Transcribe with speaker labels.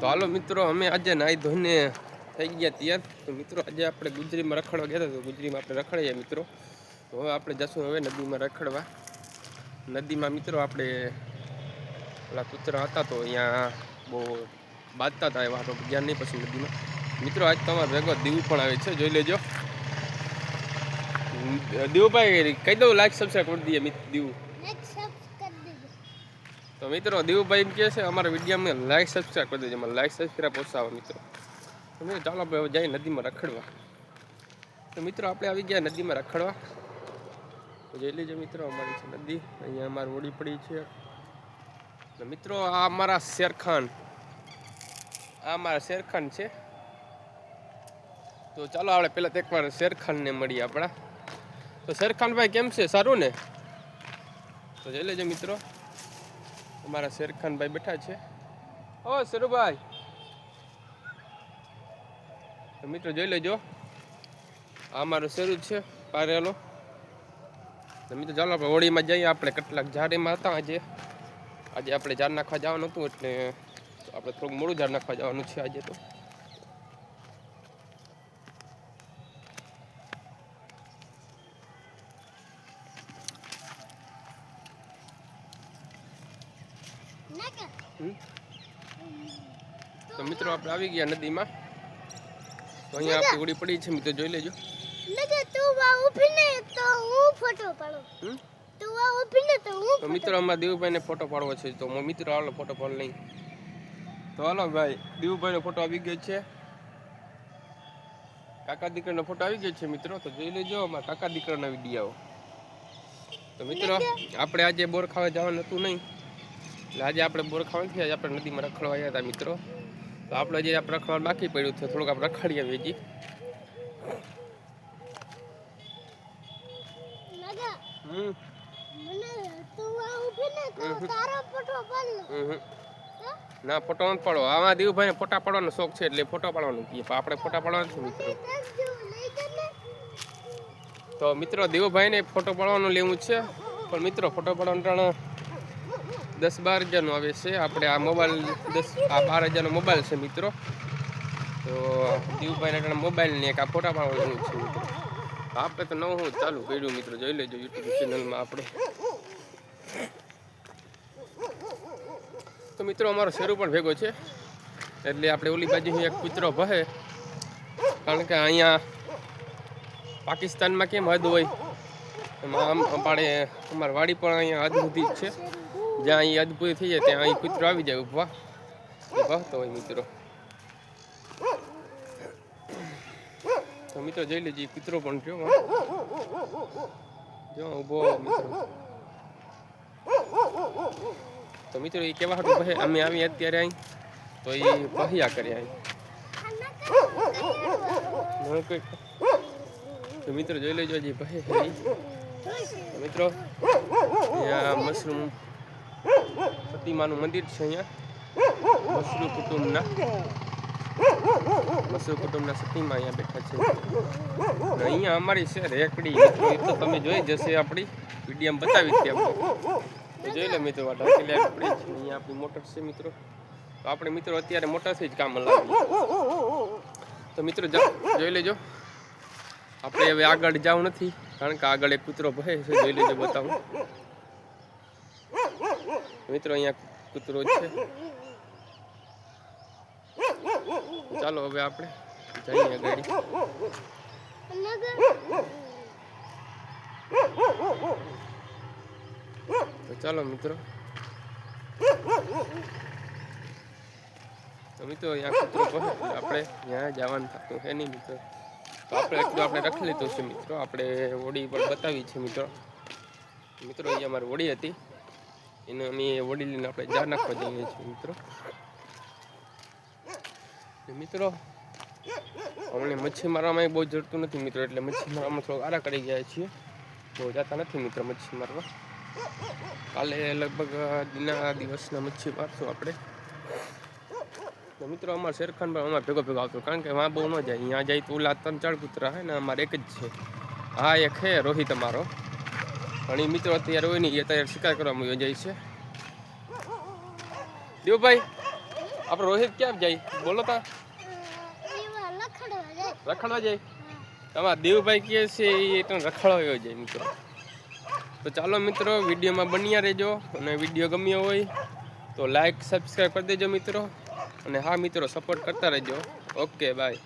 Speaker 1: તો હાલો મિત્રો, અમે આજે નાહી ધોઈને થઈ ગયા તૈયાર. તો મિત્રો આજે આપણે ગુજરીમાં રખડવા ગયા હતા, તો ગુજરીમાં આપણે રખડાઈએ મિત્રો. તો હવે આપણે જશું હવે નદીમાં રખડવા. નદીમાં મિત્રો આપણે પેલા કૂતરા હતા તો અહીંયા બહુ બાંધતા હતા, એવા તો ગયા નહીં પછી નદીમાં. મિત્રો આજ તમારે ભેગો દીવ પણ આવે છે, જોઈ લેજો. દીવભાઈ કહી દઉં, લાઈક સબસ્ક્રાઈબ કરી દઈએ દીવ. તો મિત્રો દેવુભાઈ એમ કહે છે અમારા વિડીયોમાં લાઈક સબસ્ક્રાઈબ કરી દેજો, લાઈક સબસ્ક્રાઈબ ઓછા આવે મિત્રો. તો મિત્રો ચાલો આપણે હવે જઈએ નદીમાં રખડવા. તો મિત્રો આપણે આવી ગયા નદીમાં રખડવા. તો જોઈ લેજો મિત્રો, અમારી છે નદી, અહીંયા અમારી હોડી પડી છે. તો મિત્રો આ અમારા શેરખાન, આ અમારા શેરખાન છે. તો ચાલો આપણે પહેલાં તો એકવાર શેરખાનને મળીએ આપણા. તો શેરખાનભાઈ કેમ છે, સારું ને? તો જોઈ લેજો મિત્રો, અમારા શેરખાનભાઈ બેઠા છે. ઓ શેરુભાઈ, તો મિત્રો જોઈ લેજો, આ અમારો શેરુ છે પારેલો. તો મિત્રો ચાલો આપણે હોળીમાં જઈએ. આપણે કેટલાક ઝાડીમાં હતા આજે આપણે ઝાડ નાખવા જવાનું હતું, એટલે આપણે થોડુંક મોડું ઝાડ નાખવા જવાનું છે આજે. તો તો મિત્રો આપણે આવી ગયા નદીમાં. તો અહીંયા આપણી હોડી પડી છે મિત્રો, જોઈ લેજો. તો મિત્રો અમારા દેવુભાઈને ફોટો પાડવો છે, તો મિત્રો હાલો ફોટો પાડ લઈ. તો હાલો ભાઈ, દેવુભાઈનો ફોટો આવી ગયો છે, કાકા દીકરાનો ફોટો આવી ગયો છે મિત્રો. તો જોઈ લેજો અમારા કાકા દીકરાના વિડીયો. તો મિત્રો આપણે આજે બોર ખાવા જવાનું હતું નહીં, એટલે આજે આપણે બોર ખાવાનું નથી, આજે આપણે નદીમાં રખડવા આવ્યા હતા મિત્રો. તો આપણે જે આપણે રખડવાનું બાકી પડ્યું છે, થોડુંક આપણે રખડી આવીએ હજી. ના ફોટો નથી પાડવો, આમાં દેવભાઈને ફોટા પાડવાનો શોખ છે, એટલે ફોટો પાડવાનો કહીએ, પણ આપણે ફોટા પાડવાનો છે મિત્રો. તો મિત્રો દેવભાઈને ફોટો પાડવાનું લેવું છે, પણ મિત્રો ફોટો પાડવાનું 10-12 હજારનો આવે છે. આપણે આ મોબાઈલ 12 હજારનો મોબાઈલ છે મિત્રો. તો દેવભાઈને મોબાઈલને એક આ ફોટા પાડવાનું છે મિત્રો. આપણે તો નવું ચાલુ કર્યું મિત્રો, જોઈ લેજો યુટ્યુબ ચેનલમાં આપણે. તો મિત્રો અમારો શેરુ પણ ભેગો છે, એટલે આપણે ઓલી બાજુ એક કૂતરો ભહે, કારણ કે અહીંયા પાકિસ્તાનમાં કેમ હદ હોય એમાં આપણે અમારી વાડી પણ અહીંયા હદ સુધી જ છે. જ્યાં અહીં હદ પૂરી થઈ જાય ત્યાં અહીં કૂતરો આવી જાય ઊભા, ભહતો હોય મિત્રો. તો મિત્રો જોઈ લેજો, કૂતરો પણ જો ઊભો મિત્રો. તો મિત્રો એ કેવા હાટું ભહે, અમે આવી અત્યારે અહીં તો એ ભહ્યા કરે અહીં. તો મિત્રો જોઈ લેજો જે ભહે છે. મિત્રો અહીંયા મશરૂમ સતીમાનું મંદિર છે, અહીંયા મશરૂ કુટુંબના સતીમાં અહીંયા બેઠા છે. અહીંયા અમારી છે રેકડી, મિત્રો એ તો તમે જોઈ જશે, આપણી વિડીયોમાં બતાવી હતી આપણે. તો જોઈ લો મિત્રો, ઢાંકેલી પડી છે. અહીંયા આપણી મોટર છે મિત્રો. તો આપણે મિત્રો અત્યારે મોટરથી જ કામ લાવીએ. તો મિત્રો જોઈ લેજો, આપણે હવે આગળ જવું નથી, કારણ કે આગળ એક કૂતરો ભહે છે, જોઈ લેજો, બતાવું મિત્રો. અહીંયા કૂતરો છે. ચાલો હવે આપણે જઈએ ગાડી. તો ચાલો મિત્રો, અહીંયા કૂતરો ભહે, આપણે ત્યાં જવાનું થતું છે નહીં મિત્રો. તો આપણે રખી લીધું છે મિત્રો. આપણે હોડી પણ બતાવી છે મિત્રો. અહીંયા અમારી હોડી હતી, એને અમે હોડી લઈને આપણે જા નાખવા જઈએ છીએ મિત્રો. મિત્રો અમને મચ્છી મારવામાં બહુ જડતું નથી મિત્રો, એટલે મચ્છી મારવામાં થોડુંક આરા કરી ગયા છીએ, બહુ જતા નથી મિત્રો મચ્છી મારવા. કાલે લગભગ દિવસના મચ્છી મારશું આપણે. તો મિત્રો અમારા શેરખાનભાઈ અમારે ભેગો આવતો, કારણ કે વાં બહુ ન જાય. અહીંયા જાય તો ઓલા 3-4 કૂતરા હોય ને, અમારે એક જ છે. હા એક છે રોહિત અમારો, પણ એ મિત્રો અત્યારે હોય નહીં, એ અત્યારે શિકાર કરવામાં જાય છે. દેવભાઈ આપણે રોહિત ક્યાં જાય બોલો તા રખડવા જાય તમારા દેવભાઈ કહે છે એ તો રખડવા જાય મિત્રો. તો ચાલો મિત્રો વિડીયોમાં બન્યા રહેજો અને વિડીયો ગમ્યો હોય તો લાઈક સબસ્ક્રાઈબ કરી દેજો મિત્રો અને હા મિત્રો સપોર્ટ કરતા રહેજો. Okay bye.